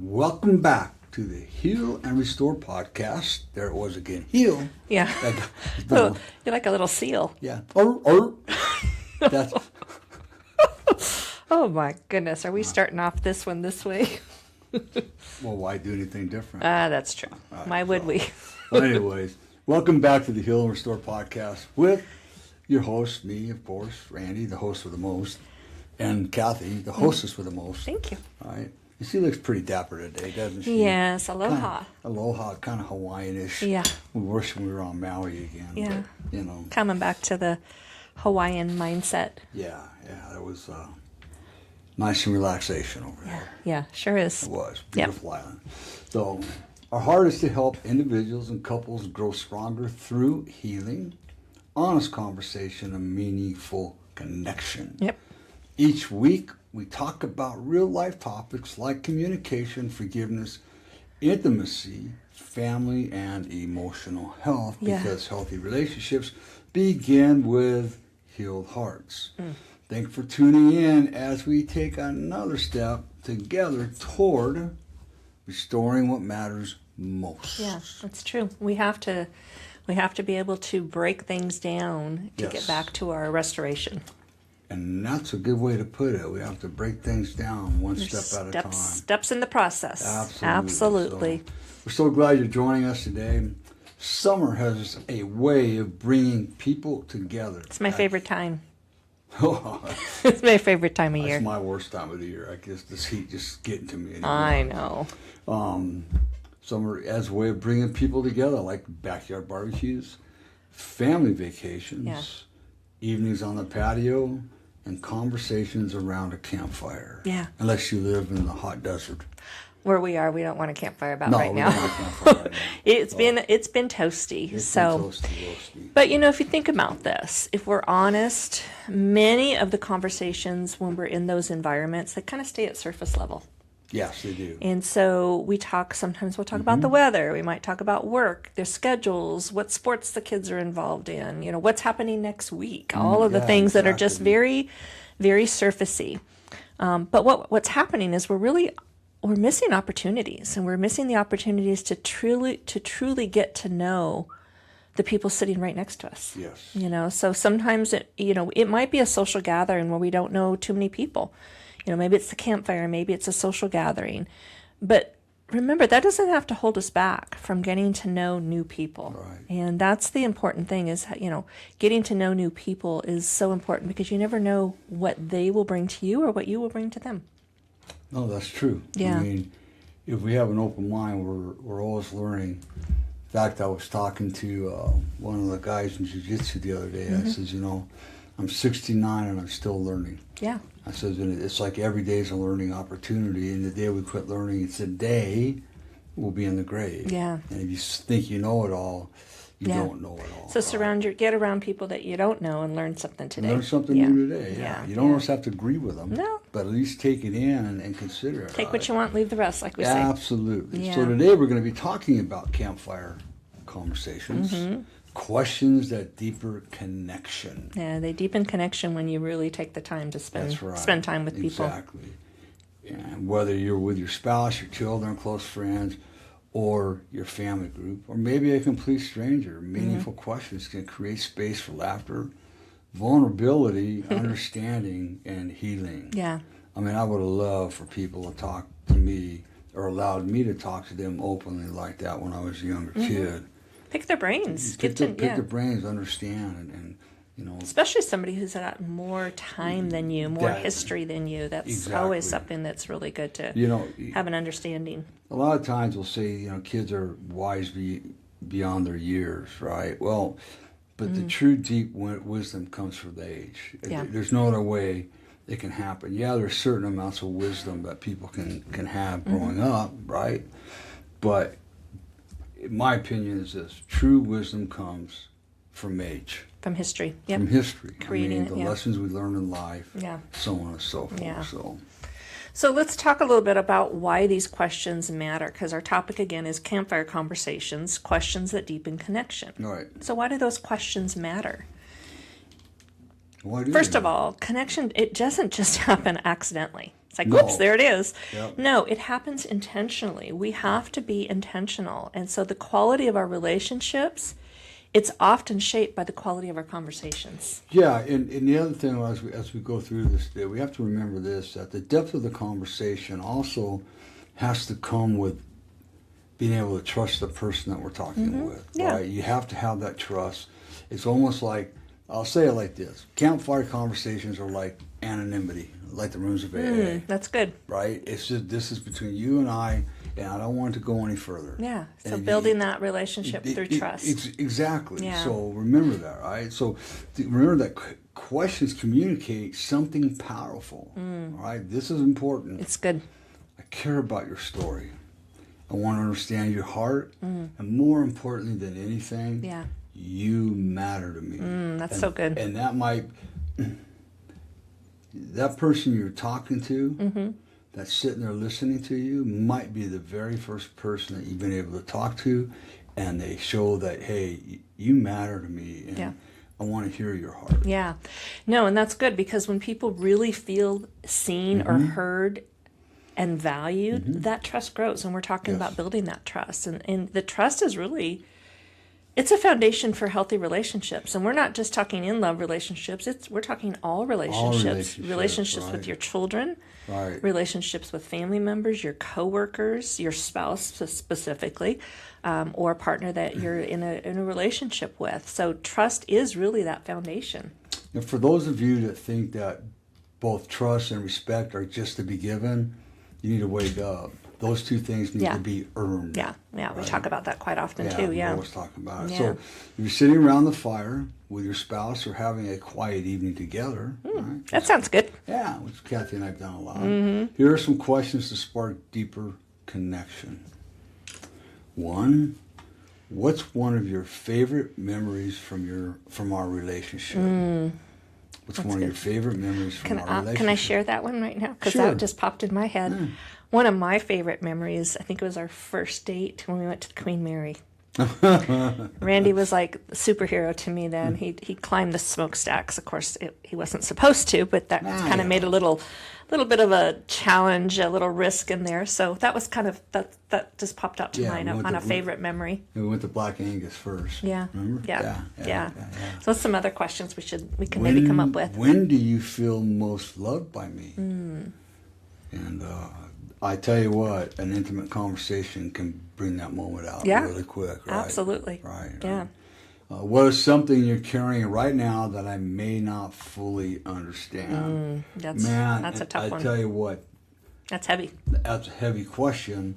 Welcome back to the Heal and Restore podcast. There it was again. Heal. Yeah. You're like a little seal. Yeah. Or. That's. Oh my goodness. Are we starting off this one this way? Well, why do anything different? That's true. Why would we? Anyways, welcome back to the Heal and Restore podcast with your host, me, of course, Randy, the host with the most, and Cathy, the hostess with the most. Thank you. All right. She looks pretty dapper today, doesn't she? Yes, aloha. Aloha, kind of Hawaiian-ish. Yeah. We wish we were on Maui again. Yeah. But, you know. Coming back to the Hawaiian mindset. Yeah. That was nice and relaxation over there. Yeah, sure is. It was. Beautiful island. So, our heart is to help individuals and couples grow stronger through healing, honest conversation, and meaningful connection. Yep. Each week, we talk about real-life topics like communication, forgiveness, intimacy, family, and emotional health, because healthy relationships begin with healed hearts. Thanks for tuning in as we take another step together toward restoring what matters most. Yeah, that's true. We have to be able to break things down to get back to our restoration. And that's a good way to put it. We have to break things down one step at a time. Steps in the process. Absolutely. So, we're so glad you're joining us today. Summer has a way of bringing people together. It's my favorite time. It's my favorite time of year. It's my worst time of the year. I guess this heat just getting to me anymore. I know. Summer has a way of bringing people together, like backyard barbecues, family vacations, evenings on the patio, and conversations around a campfire. Yeah. Unless you live in the hot desert. Where we are, we don't want a campfire about No, right we now. don't want a campfire right now. It's been toasty. It's been toasty. But if you think about this, if we're honest, many of the conversations when we're in those environments, they kind of stay at surface level. Yes, they do. And so sometimes we'll talk about the weather. We might talk about work, their schedules, what sports the kids are involved in, what's happening next week, all of the things that are just very, very surfacey. But what's happening is we're missing opportunities, and we're missing the opportunities to truly get to know the people sitting right next to us. Yes. So sometimes it might be a social gathering where we don't know too many people. Maybe it's the campfire, maybe it's a social gathering. But remember, that doesn't have to hold us back from getting to know new people. Right. And that's the important thing is, getting to know new people is so important because you never know what they will bring to you or what you will bring to them. No, that's true. Yeah. I mean, if we have an open mind, we're always learning. In fact, I was talking to one of the guys in jiu-jitsu the other day. I says, I'm 69 and I'm still learning. Yeah. I says, and it's like every day is a learning opportunity, and the day we quit learning, it's the day we'll be in the grave. Yeah. And if you think you know it all, you don't know it all. So get around people that you don't know and learn something today. Learn something new today. Yeah. You don't always have to agree with them. No. But at least take it in and consider it. Take what you want, leave the rest, like we say. Absolutely. Yeah. So today we're going to be talking about Campfire Conversations. Questions that deepen connection. Yeah, they deepen connection when you really take the time to spend time with people. Exactly. And whether you're with your spouse, your children, close friends, or your family group, or maybe a complete stranger, meaningful questions can create space for laughter, vulnerability, understanding, and healing. Yeah. I mean, I would have loved for people to talk to me or allowed me to talk to them openly like that when I was a younger kid. Pick their brains. Pick their brains, understand, and especially somebody who's got more time than you, more history than you. That's always something that's really good to have an understanding. A lot of times we'll say, kids are wise beyond their years, right? Well, but the true deep wisdom comes from the age. Yeah. There's no other way it can happen. Yeah, there's certain amounts of wisdom that people can have growing up, right? But my opinion is this: true wisdom comes from age. From history. Yep. From history. Creating the lessons we learn in life, so on and so forth. Yeah. So So let's talk a little bit about why these questions matter, because our topic again is Campfire Conversations, questions that deepen connection. All right. So why do those questions matter? Why do First they? of all, connection, it doesn't just happen accidentally. It's like, No. whoops, there it is. Yep. No, it happens intentionally. We have to be intentional. And so the quality of our relationships, it's often shaped by the quality of our conversations. Yeah, and the other thing as we go through this, we have to remember this, that the depth of the conversation also has to come with being able to trust the person that we're talking with. Yeah. Right? You have to have that trust. It's almost like, I'll say it like this, Campfire Conversations are like anonymity, like the rooms of AA. That's good. Right? It's just, this is between you and I don't want it to go any further. Yeah. So And building that relationship through trust. Exactly. Yeah. So remember that, right? So remember that questions communicate something powerful. All right? This is important. It's good. I care about your story. I want to understand your heart. And more importantly than anything, Yeah. you matter to me. That's so good. And that might, that person you're talking to, that's sitting there listening to you, might be the very first person that you've been able to talk to, and they show that, hey, you matter to me, and Yeah. I want to hear your heart. Yeah. No, and that's good because when people really feel seen or heard and valued, that trust grows. And we're talking Yes. about building that trust. And the trust is really, it's a foundation for healthy relationships. And we're not just talking in love relationships, we're talking all relationships. Relationships with right. your children, Right. relationships with family members, your coworkers, your spouse specifically, or a partner that you're in a relationship with. So trust is really that foundation. And for those of you that think that both trust and respect are just to be given, you need to wake up. Those two things need Yeah. to be earned. Yeah, we Right. talk about that quite often too. We Yeah, always talk about it. Yeah. So if you're sitting around the fire with your spouse or having a quiet evening together, right? that sounds good. Yeah, which Cathy and I have done a lot. Here are some questions to spark deeper connection. One, what's one of your favorite memories from our relationship? What's one of your favorite memories from our relationship? Can I share that one right now? Because Sure. that just popped in my head. One of my favorite memories, I think it was our first date when we went to the Queen Mary. Randy was like a superhero to me then. He climbed the smokestacks. Of course, he wasn't supposed to, but that kind of made a little bit of a challenge, a little risk in there. So that was kind of that just popped out to mind on a favorite memory. We went to Black Angus first. Yeah. Remember? Yeah. So that's some other questions we can maybe come up with. When do you feel most loved by me? And I tell you what, an intimate conversation can bring that moment out really quick. Right? Absolutely. Right. Yeah. What is something you're carrying right now that I may not fully understand? That's a tough one. I tell you what, That's heavy. that's a heavy question.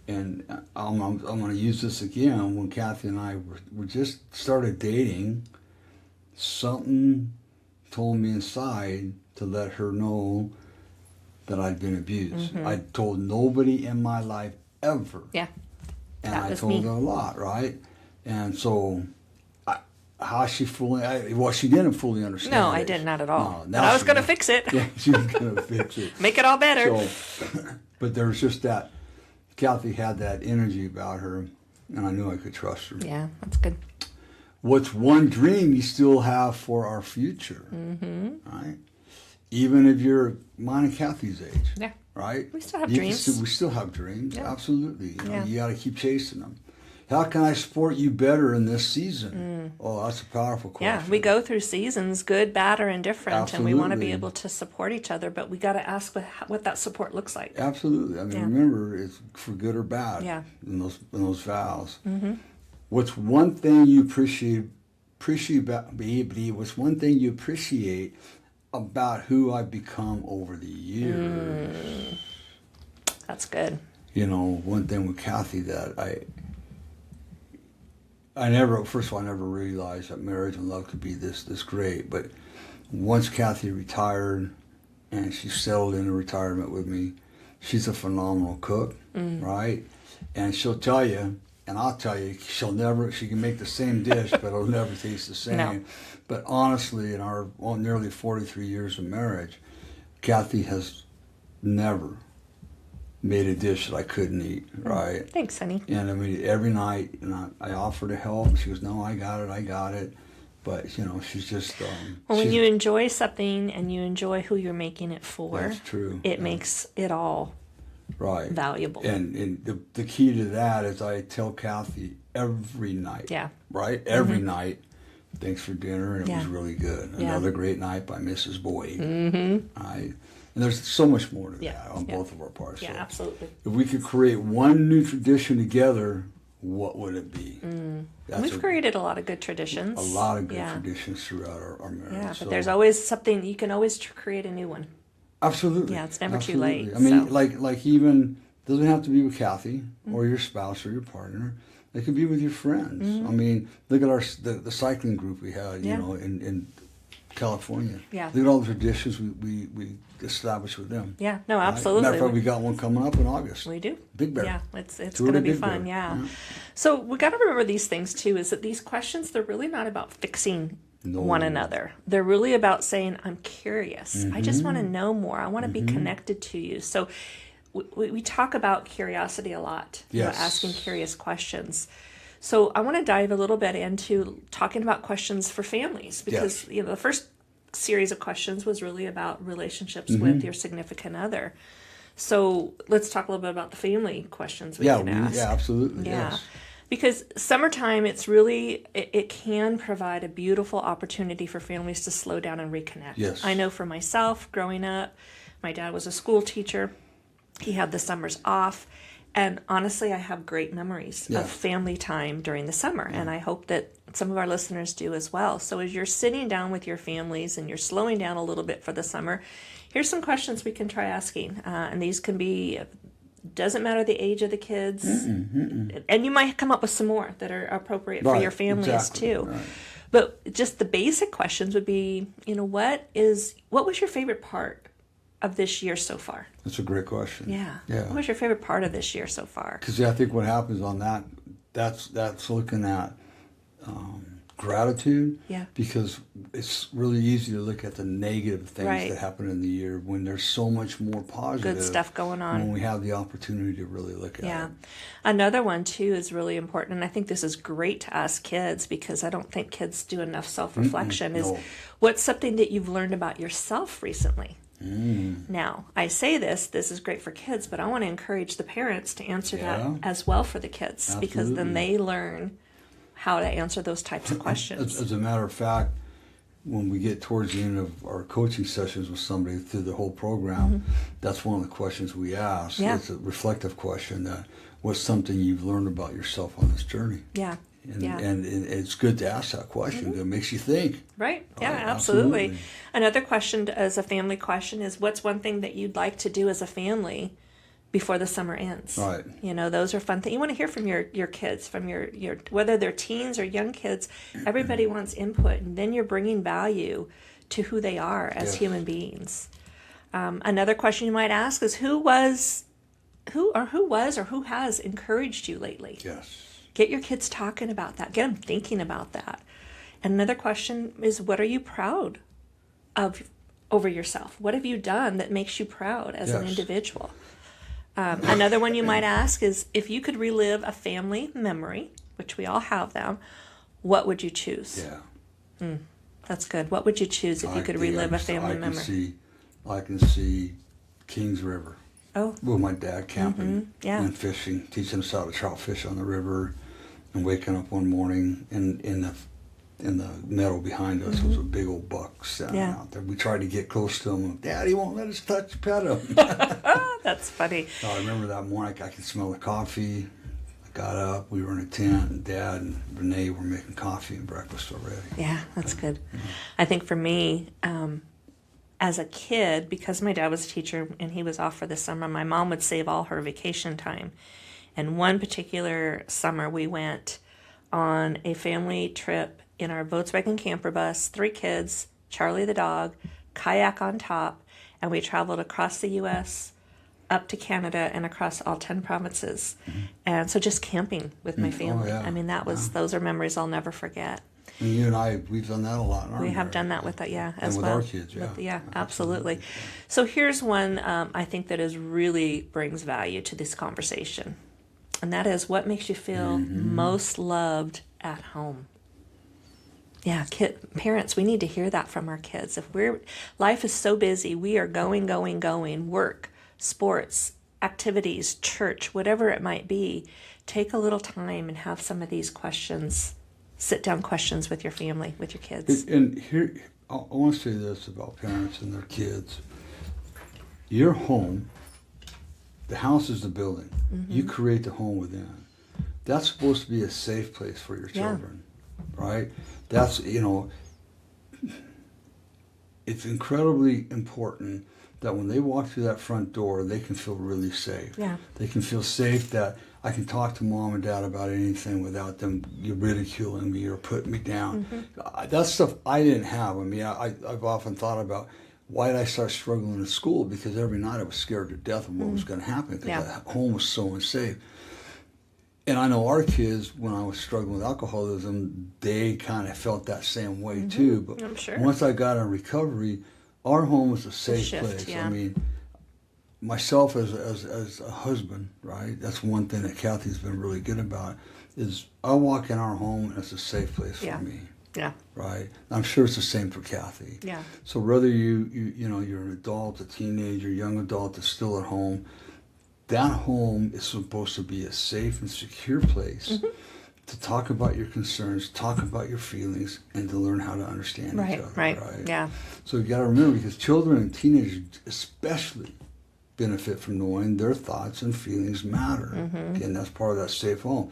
And I'm going to use this again. When Cathy and I were just started dating, something told me inside to let her know that I'd been abused. I told nobody in my life ever. Yeah. And That I was told me. her a lot, right? And so, how she she didn't fully understand. No, I it. did not at all. No, But I was going to fix it. Yeah, she was going to fix it. Make it all better. So, but there was just that, Cathy had that energy about her, and I knew I could trust her. Yeah, that's good. What's one dream you still have for our future? Right? Even if you're mine and Cathy's age. Yeah. Right? We still have You dreams. we still have dreams. Yeah. Absolutely. Yeah. You got to keep chasing them. How can I support you better in this season? Oh, that's a powerful question. Yeah, we go through seasons, good, bad, or indifferent, and we want to be Absolutely. able to support each other, but we got to ask what that support looks like. Absolutely. I mean, Yeah. remember, it's for good or bad. Yeah. In those vows. What's one thing you appreciate What's one thing you appreciate about who I've become over the years? That's good. You know, one thing with Cathy that I never realized that marriage and love could be this great. But once Cathy retired and she settled into retirement with me, she's a phenomenal cook, right? And she'll tell you, and I'll tell you, she can make the same dish, but it'll never taste the same. No. But honestly, in our nearly 43 years of marriage, Cathy has never made a dish that I couldn't eat, right? Thanks, honey. And I mean, every night, and I offer to help. She goes, no, I got it. But she's just. Well, when you enjoy something and you enjoy who you're making it for, that's true. It makes it all right valuable. And the key to that is I tell Cathy every night. Yeah. Right? Every night. Thanks for dinner, and it was really good. Another great night by Mrs. Boyd. And there's so much more to that on both of our parts. Yeah, so absolutely. if we could create one new tradition together, what would it be? We've created a lot of good traditions. A lot of good traditions throughout our marriage. Yeah, but there's always something, you can always create a new one. Absolutely. Yeah, it's never too late. I mean, like even, doesn't have to be with Cathy or your spouse or your partner. It could be with your friends. I mean, look at the cycling group we had, in California. Yeah. Look at all the traditions we established with them. Yeah, no, absolutely. Matter of fact, we got one coming up in August. We do. Big Bear. Yeah, it's going to be fun. Yeah. So we got to remember these things too. Is that these questions, they're really not about fixing one another. They're really about saying, I'm curious. I just want to know more. I want to be connected to you. So we talk about curiosity a lot. Yes. Asking curious questions. So I want to dive a little bit into talking about questions for families, because the first series of questions was really about relationships with your significant other. So let's talk a little bit about the family questions we can ask. Yeah, absolutely. Yeah. Yes. Because summertime, it can provide a beautiful opportunity for families to slow down and reconnect. Yes. I know for myself, growing up, my dad was a school teacher. He had the summers off. And honestly, I have great memories of family time during the summer. And I hope that some of our listeners do as well. So as you're sitting down with your families and you're slowing down a little bit for the summer, here's some questions we can try asking. And these can be, doesn't matter the age of the kids. And you might come up with some more that are appropriate for your families too. Right. But just the basic questions would be, what was your favorite part of this year so far? That's a great question. Yeah. What was your favorite part of this year so far? Because I think what happens on that's looking at gratitude. Yeah. Because it's really easy to look at the negative things that happen in the year when there's so much more positive. Good stuff going on. When we have the opportunity to really look at it. Another one, too, is really important, and I think this is great to ask kids because I don't think kids do enough self-reflection, is what's something that you've learned about yourself recently? Now, I say this is great for kids, but I want to encourage the parents to answer that as well for the kids. Absolutely. Because then they learn how to answer those types of questions. As a matter of fact, when we get towards the end of our coaching sessions with somebody through the whole program, that's one of the questions we ask. Yeah. It's a reflective question that what's something you've learned about yourself on this journey? Yeah. And it's good to ask that question. It makes you think. Right. Yeah, absolutely. Another question as a family question is, what's one thing that you'd like to do as a family before the summer ends? Right. Those are fun things. You want to hear from your kids, from your whether they're teens or young kids. Everybody wants input, and then you're bringing value to who they are as human beings. Another question you might ask is, who has encouraged you lately? Yes. Get your kids talking about that. Get them thinking about that. And another question is, what are you proud of over yourself? What have you done that makes you proud as an individual? Another one you might ask is, if you could relive a family memory, which we all have them, what would you choose? Yeah. That's good. What would you choose if you could relive a family memory? I can see Kings River. Oh. With my dad camping and fishing, teaching us how to trout fish on the river, and waking up one morning in the meadow behind us was a big old buck standing out there. We tried to get close to him, and Daddy won't let us pet him. That's funny. So I remember that morning, I could smell the coffee. I got up, we were in a tent, and Dad and Renee were making coffee and breakfast already. Yeah, that's good. I think for me, as a kid, because my dad was a teacher and he was off for the summer, my mom would save all her vacation time. And one particular summer, we went on a family trip in our Volkswagen camper bus, 3 kids, Charlie the dog, kayak on top, and we traveled across the U.S., up to Canada, and across all 10 provinces. And so just camping with my family. I mean, those are memories I'll never forget. And you and I, we've done that a lot in our We have marriage. done that with as with well. our kids, Absolutely. So here's one I think that really brings value to this conversation. And that is, what makes you feel most loved at home? Yeah, parents, we need to hear that from our kids. Life is so busy, we are going, work, sports, activities, church, whatever it might be. Take a little time and have some of these questions, sit down questions with your family, with your kids. And here, I want to say this about parents and their kids. Your home, the house is the building. Mm-hmm. You create the home within. That's supposed to be a safe place for your children, right? That's, it's incredibly important that when they walk through that front door, they can feel really safe. Yeah. They can feel safe that I can talk to mom and dad about anything without them ridiculing me or putting me down. Mm-hmm. That's stuff I didn't have. I mean, I've often thought about, why did I start struggling in school? Because every night I was scared to death of what was going to happen, because home was so unsafe. And I know our kids, when I was struggling with alcoholism, they kind of felt that same way too. But I'm sure. Once I got in recovery, our home was a safe place. Yeah. I mean, myself as a husband, right? That's one thing that Cathy's been really good about, is I walk in our home and it's a safe place for me. Yeah. Right? I'm sure it's the same for Cathy. Yeah. So whether you're an adult, a teenager, young adult that's still at home, that home is supposed to be a safe and secure place to talk about your concerns, talk about your feelings, and to learn how to understand each other. Right. Yeah. So you got to remember, because children and teenagers especially benefit from knowing their thoughts and feelings matter. Again, that's part of that safe home.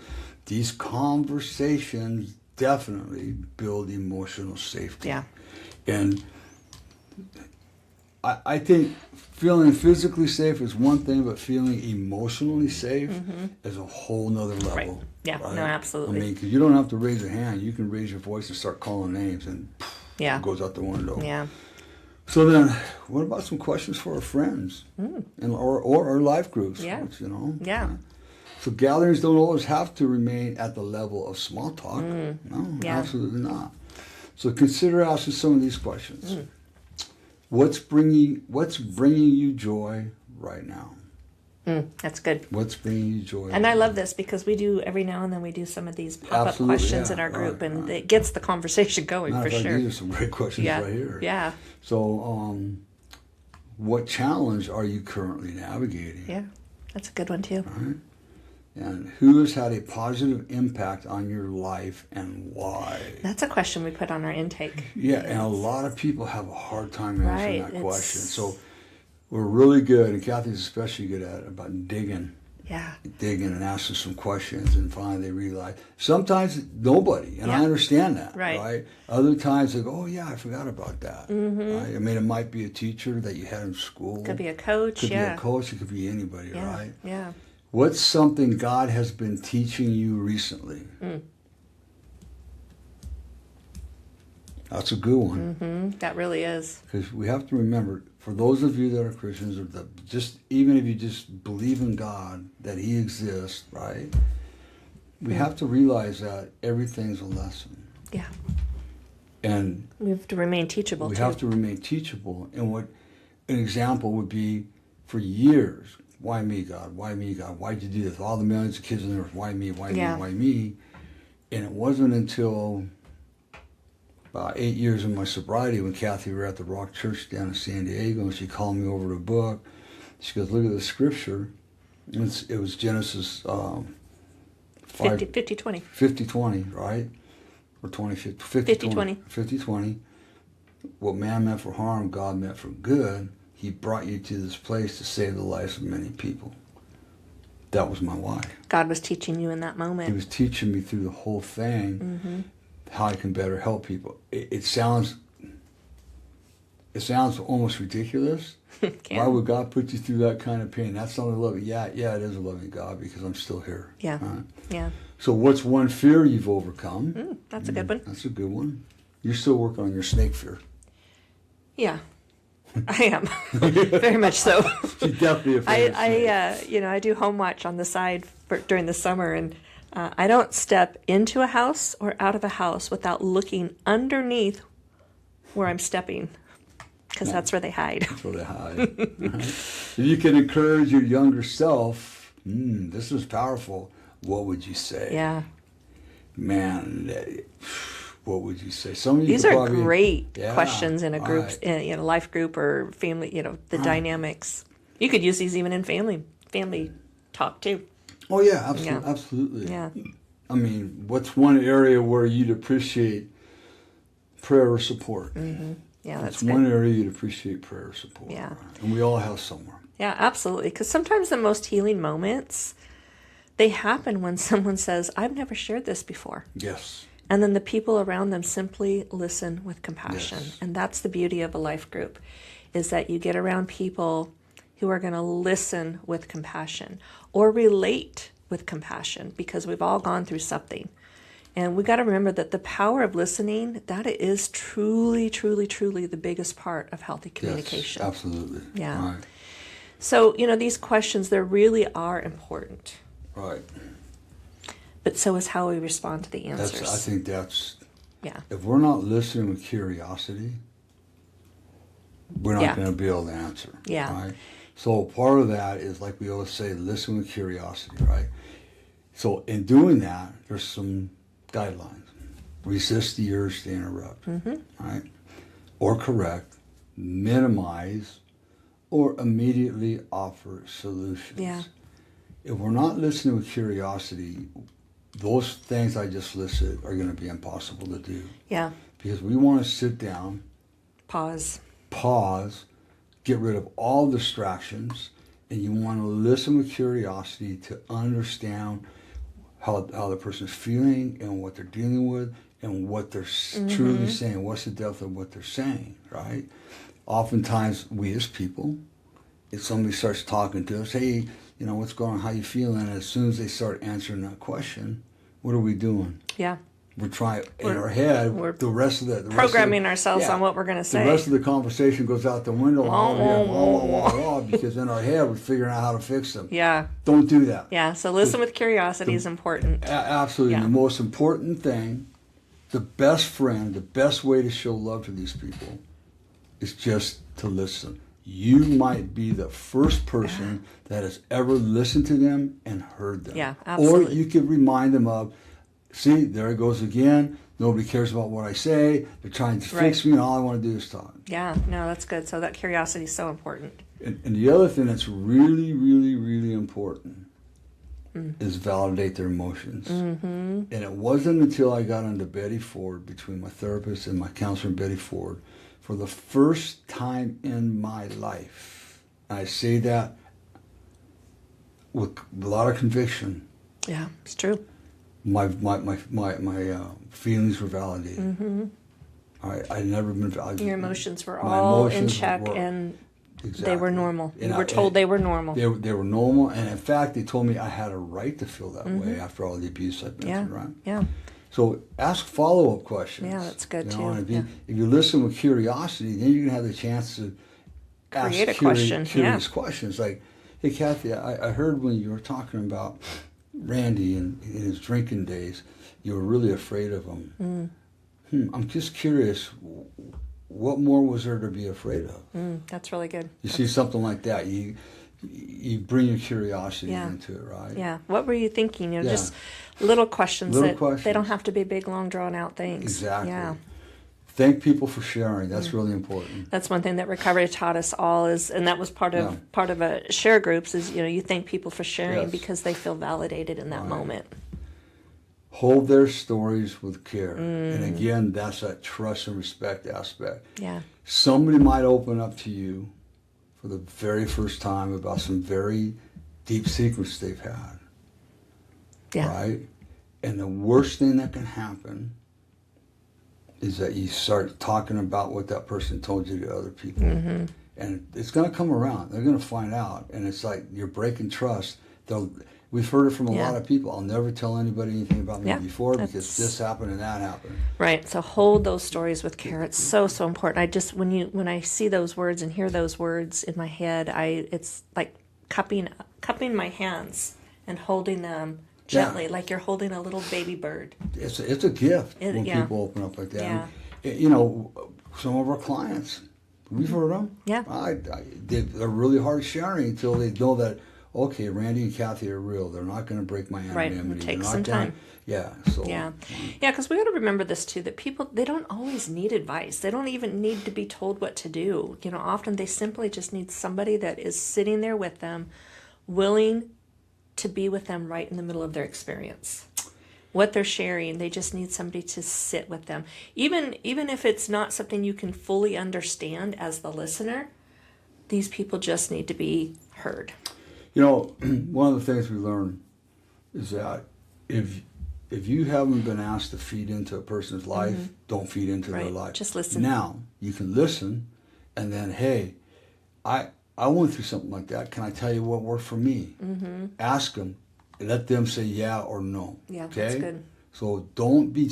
These conversations definitely build emotional safety. Yeah. And I think feeling physically safe is one thing, but feeling emotionally safe is a whole nother level. Right. Yeah, right? No, absolutely. I mean, because you don't have to raise a hand. You can raise your voice and start calling names, and it goes out the window. Yeah. So then, what about some questions for our friends and or our life groups? Yeah. Which, Yeah. So gatherings don't always have to remain at the level of small talk. No, absolutely not. So consider asking some of these questions. What's bringing you joy right now? That's good. What's bringing you joy? And I love this, because we do, every now and then we do some of these pop-up questions in our group, and it gets the conversation going. For sure. These are some great questions right here. Yeah. So, what challenge are you currently navigating? Yeah, that's a good one too. All right. And who has had a positive impact on your life and why? That's a question we put on our intake. Yeah, and a lot of people have a hard time answering that question. So we're really good, and Cathy's especially good at it, about digging and asking some questions, and finally they realize, sometimes nobody, and I understand that, right? Other times they go, oh yeah, I forgot about that. Right? I mean, it might be a teacher that you had in school. Could be a coach, Could be a coach, it could be anybody, right? Yeah. What's something God has been teaching you recently? That's a good one. That really is. Because we have to remember, for those of you that are Christians, or even if you just believe in God, that He exists, right? We have to realize that everything's a lesson. Yeah. And we have to remain teachable. We have to remain teachable. And what an example would be, for years, why me, God? Why me, God? Why'd you do this? All the millions of kids in there, why me? Why me? Why me? And it wasn't until about 8 years in my sobriety, when Cathy were at the Rock Church down in San Diego, and she called me over to a book. She goes, look at the scripture. It was Genesis 50-20. 50-20, right? Or 50-20. 50-20. What man meant for harm, God meant for good. He brought you to this place to save the lives of many people. That was my why. God was teaching you in that moment. He was teaching me through the whole thing how I can better help people. It sounds almost ridiculous. Why would God put you through that kind of pain? That's not a loving. Yeah, it is a loving God, because I'm still here. Yeah, yeah. So what's one fear you've overcome? That's a good one. That's a good one. You're still working on your snake fear. Yeah. I am. Very much so. She's definitely afraid of snakes. I do home watch on the side during the summer, and I don't step into a house or out of a house without looking underneath where I'm stepping, because that's where they hide. That's where they hide. If you can encourage your younger self, this is powerful, what would you say? Yeah. Man, what would you say? Some of you These could are probably, great yeah, questions in a group, right. in a life group or family, the dynamics. You could use these even in family talk too. Oh yeah, absolutely, Yeah. absolutely. Yeah. I mean, what's one area where you'd appreciate prayer or support? Mm-hmm. Yeah, that's It's good. one area you'd appreciate prayer or support. Yeah. Right? And we all have somewhere. Yeah, absolutely. Because sometimes the most healing moments, they happen when someone says, I've never shared this before. Yes. And then the people around them simply listen with compassion. Yes. And that's the beauty of a life group, is that you get around people who are going to listen with compassion or relate with compassion, because we've all gone through something. And we got to remember that the power of listening, that is truly, truly, truly the biggest part of healthy communication. Yes, absolutely. Yeah. Right. So, these questions, they really are important. Right. But so is how we respond to the answers. I think that's, Yeah. if we're not listening with curiosity, we're not going to be able to answer. Yeah. Right? So part of that is, like we always say, listen with curiosity, right? So in doing that, there's some guidelines. Resist the urge to interrupt, right? Or correct, minimize, or immediately offer solutions. Yeah. If we're not listening with curiosity, those things I just listed are going to be impossible to do. Yeah. Because we want to sit down, Pause, get rid of all distractions, and you want to listen with curiosity to understand how the person's feeling and what they're dealing with and what they're truly saying. What's the depth of what they're saying, right? Oftentimes, we as people, if somebody starts talking to us, hey, what's going on, how you feeling? And as soon as they start answering that question, what are we doing? Yeah. We're trying, in our head, the rest of the... Programming ourselves on what we're going to say. The rest of the conversation goes out the window, because in our head, we're figuring out how to fix them. Yeah. Don't do that. Yeah, so listen with curiosity is important. Absolutely. Yeah. The most important thing, the best friend, the best way to show love to these people is just to listen. You might be the first person that has ever listened to them and heard them. Yeah, absolutely. Or you could remind them of, see, there it goes again. Nobody cares about what I say. They're trying to fix me, and all I want to do is talk. Yeah, no, that's good. So that curiosity is so important. And the other thing that's really, really, really important is validate their emotions. And it wasn't until I got into Betty Ford, between my therapist and my counselor, Betty Ford, for the first time in my life. I say that with a lot of conviction. Yeah, it's true. My feelings were validated. I'd never been validated. Your emotions were all in check, and they were normal. You were told they were normal. They were normal, and in fact, they told me I had a right to feel that way after all the abuse I've been through. Right? Yeah. So ask follow-up questions. Yeah, that's good too. And if you listen with curiosity, then you can have the chance to Create ask a question. curious questions. Like, hey, Cathy, I heard when you were talking about Randy and in his drinking days, you were really afraid of him. I'm just curious, what more was there to be afraid of? That's really good. You see something like that, you bring your curiosity into it, right? Yeah. What were you thinking? Just little questions they don't have to be big, long, drawn out things. Exactly. Yeah. Thank people for sharing. That's really important. That's one thing that recovery taught us all and that was part of a share groups is, you thank people for sharing because they feel validated in that moment. Hold their stories with care. And again, that's that trust and respect aspect. Yeah. Somebody might open up to you for the very first time about some very deep secrets they've had. Yeah. Right? And the worst thing that can happen is that you start talking about what that person told you to other people. And it's going to come around. They're going to find out. And it's like you're breaking trust. We've heard it from a lot of people. I'll never tell anybody anything about me before because this happened and that happened. Right. So hold those stories with care. It's so, so important. I just, when I see those words and hear those words in my head, it's like cupping my hands and holding them gently, like you're holding a little baby bird. It's a gift when people open up like that. Yeah. Some of our clients, we've heard them. Yeah. They're really hard sharing until they know that, okay, Randy and Cathy are real. They're not going to break my anonymity. Right, it They're takes not some gonna- time. Yeah. So. Yeah, because we got to remember this too, that people, they don't always need advice. They don't even need to be told what to do. Often they simply just need somebody that is sitting there with them, willing to be with them right in the middle of their experience. What they're sharing, they just need somebody to sit with them. Even if it's not something you can fully understand as the listener, these people just need to be heard. One of the things we learn is that if you haven't been asked to feed into a person's life, don't feed into their life. Just listen. Now, you can listen, and then, hey, I went through something like that. Can I tell you what worked for me? Ask them. Let them say yeah or no. Yeah, okay? that's good. So don't be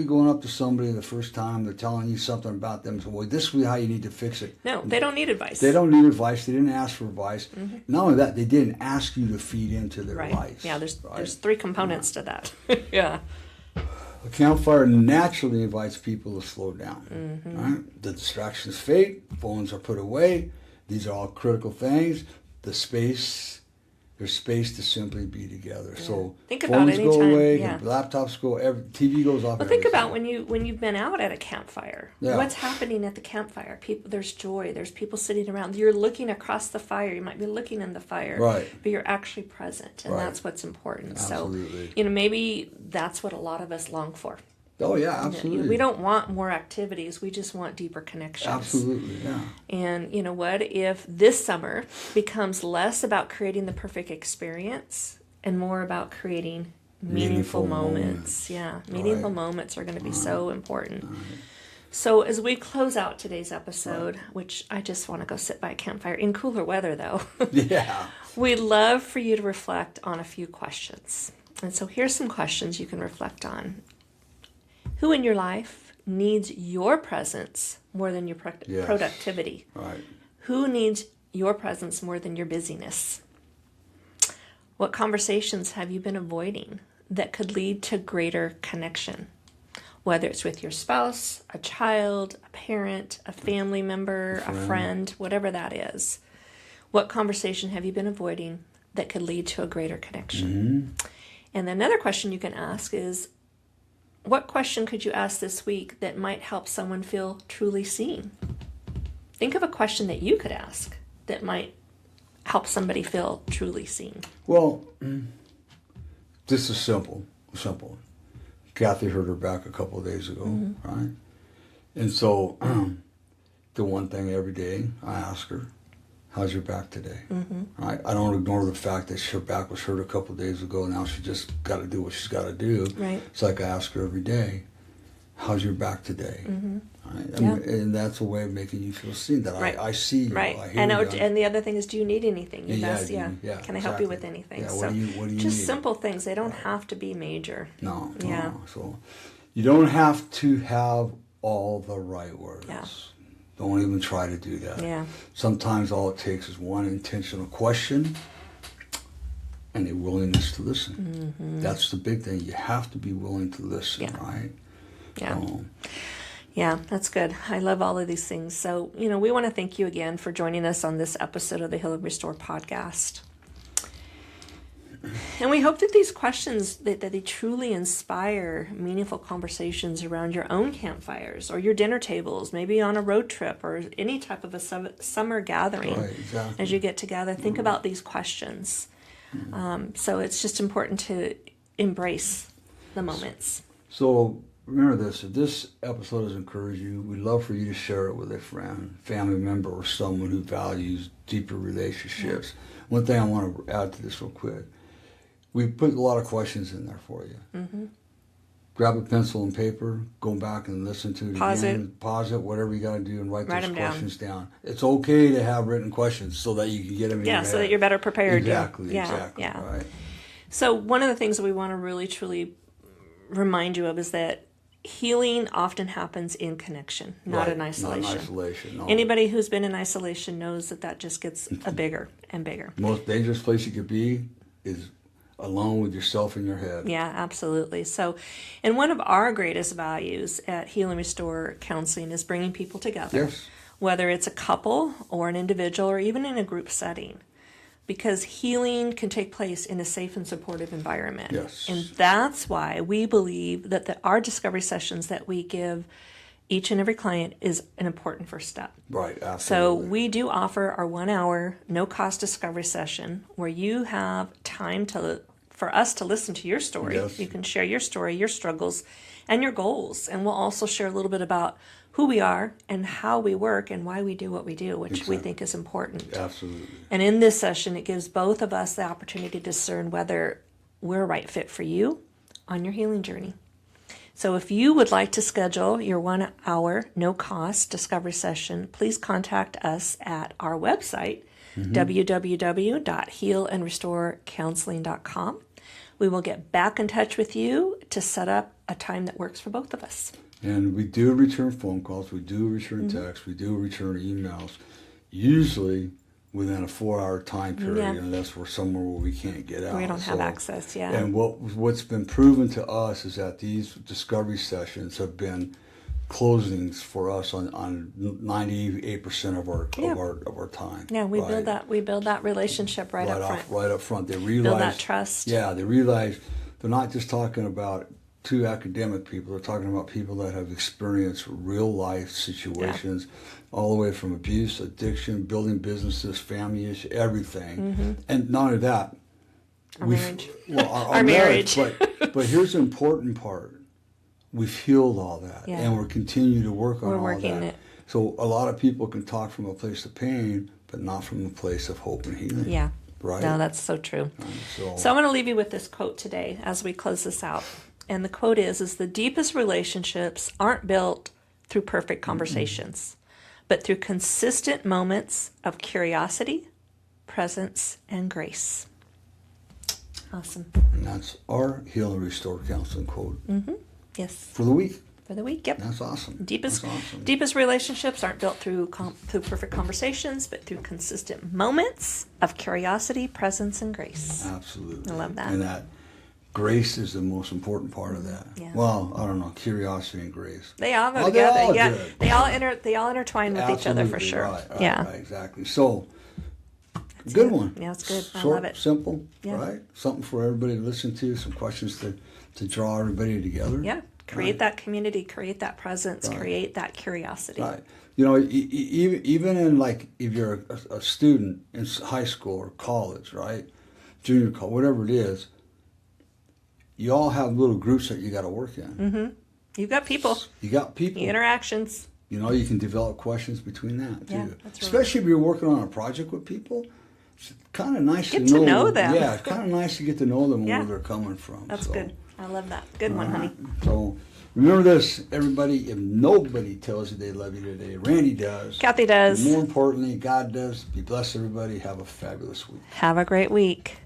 going up to somebody the first time they're telling you something about them. So, well, this is how you need to fix it. No, they don't need advice. They don't need advice. They didn't ask for advice. Not only that, they didn't ask you to feed into their life. Yeah, there's three components to that. Yeah. A campfire naturally invites people to slow down. Right? The distractions fade. Phones are put away. These are all critical things. There's space to simply be together. Yeah. So think about phones go away, laptops go, TV goes off. Well, think about when you've been out at a campfire. Yeah. What's happening at the campfire? There's joy. There's people sitting around. You're looking across the fire. You might be looking in the fire, right? But you're actually present, and that's what's important. Absolutely. So, maybe that's what a lot of us long for. Oh, yeah, absolutely. We don't want more activities. We just want deeper connections. Absolutely, yeah. And you know what? If this summer becomes less about creating the perfect experience and more about creating meaningful moments. Yeah, meaningful moments are going to be so important. So as we close out today's episode, which I just want to go sit by a campfire in cooler weather, though. Yeah. We'd love for you to reflect on a few questions. And so here's some questions you can reflect on. Who in your life needs your presence more than your productivity? Right. Who needs your presence more than your busyness? What conversations have you been avoiding that could lead to greater connection? Whether it's with your spouse, a child, a parent, a family member, a friend, whatever that is. What conversation have you been avoiding that could lead to a greater connection? And another question you can ask is, what question could you ask this week that might help someone feel truly seen? Think of a question that you could ask that might help somebody feel truly seen. Well, this is simple. Cathy hurt her back a couple of days ago, right? And so the one thing every day I ask her, how's your back today? Right? I don't ignore the fact that her back was hurt a couple of days ago. Now she just got to do what she's got to do. Right. It's like I ask her every day, how's your back today? Right? And that's a way of making you feel seen, that I see you, I hear you. And the other thing is, do you need anything? Can I help you with anything? Yeah, so what do you just need? Simple things. They don't have to be major. No. So you don't have to have all the right words. Yeah. Don't even try to do that. Yeah. Sometimes all it takes is one intentional question and a willingness to listen. That's the big thing. You have to be willing to listen, right? Yeah. Yeah, that's good. I love all of these things. So, we want to thank you again for joining us on this episode of the Heal and Restore podcast. And we hope that these questions, that they truly inspire meaningful conversations around your own campfires or your dinner tables, maybe on a road trip or any type of a summer gathering. Right, exactly. As you get together, think about these questions. So it's just important to embrace the moments. So remember this, if this episode has encouraged you, we'd love for you to share it with a friend, family member, or someone who values deeper relationships. One thing I want to add to this real quick. We put a lot of questions in there for you. Grab a pencil and paper, go back and listen to it again. Pause it, whatever you got to do, and write those questions down. It's okay to have written questions so that you can get them in your head. So that you're better prepared. Exactly. Right. So one of the things that we want to really, truly remind you of is that healing often happens in connection, not in isolation. Not in isolation, no. Anybody who's been in isolation knows that just gets bigger and bigger. The most dangerous place you could be is alone with yourself in your head. Yeah, absolutely. So, and one of our greatest values at Heal and Restore Counseling is bringing people together, whether it's a couple or an individual or even in a group setting. because healing can take place in a safe and supportive environment. Yes. And that's why we believe that our discovery sessions that we give each and every client is an important first step. Right, So absolutely. we do offer our 1 hour, no cost discovery session where you have time for us to listen to your story. Yes. You can share your story, your struggles, and your goals. And we'll also share a little bit about who we are and how we work and why we do what we do, which we think is important. Absolutely. And in this session, it gives both of us the opportunity to discern whether we're a right fit for you on your healing journey. So if you would like to schedule your 1 hour, no cost discovery session, please contact us at our website, www.healandrestorecounseling.com. We will get back in touch with you to set up a time that works for both of us. And we do return phone calls, we do return texts, we do return emails, usually within a 4-hour time period, unless we're somewhere where we can't get out. We don't have access, And what's been proven to us is that these discovery sessions have been closings for us on 98% of our time. Yeah, we build that relationship right up front. Right up front. They realize, build that trust. Yeah, they realize they're not just talking about two academic people. They're talking about people that have experienced real life situations, all the way from abuse, addiction, building businesses, family issues, everything. And not only that, Our marriage. Well, our marriage. But here's the important part. We've healed all that, and we're continuing to work on all that. We're working it. So a lot of people can talk from a place of pain, but not from a place of hope and healing. Yeah. Right? No, that's so true. So So I'm going to leave you with this quote today as we close this out. And the quote is the deepest relationships aren't built through perfect conversations, but through consistent moments of curiosity, presence, and grace. Awesome. And that's our Heal and Restore Counseling quote Yes. for the week. For the week, yep. That's awesome. Deepest awesome. relationships aren't built through perfect conversations, but through consistent moments of curiosity, presence, and grace. Absolutely. I love that. And that grace is the most important part of that. Yeah. Well, I don't know, curiosity and grace. They all go Oh, together. they all Yeah, do. they all intertwine with each other for Absolutely, sure. Right, Yeah. right, exactly. So, good one. Yeah, it's good. I Short, love it. simple, Yeah. right? Something for everybody to listen to, some questions to draw everybody together. Yeah. Create that community, create that presence, create that curiosity. Right. You know, even in like if you're a student in high school or college, right? Junior college, whatever it is, you all have little groups that you got to work in. You've got people, You got people. interactions. You know, you can develop questions between that too. Yeah, that's really Especially if you're working on a project with people. It's kind of nice Get to know them. Yeah, it's kind of nice to get to know them and Yeah. where they're coming from. That's so. good. I love that. Good one, honey. So remember this, everybody. If nobody tells you they love you today, Randy does. Cathy does. And more importantly, God does. Be blessed, everybody. Have a fabulous week. Have a great week.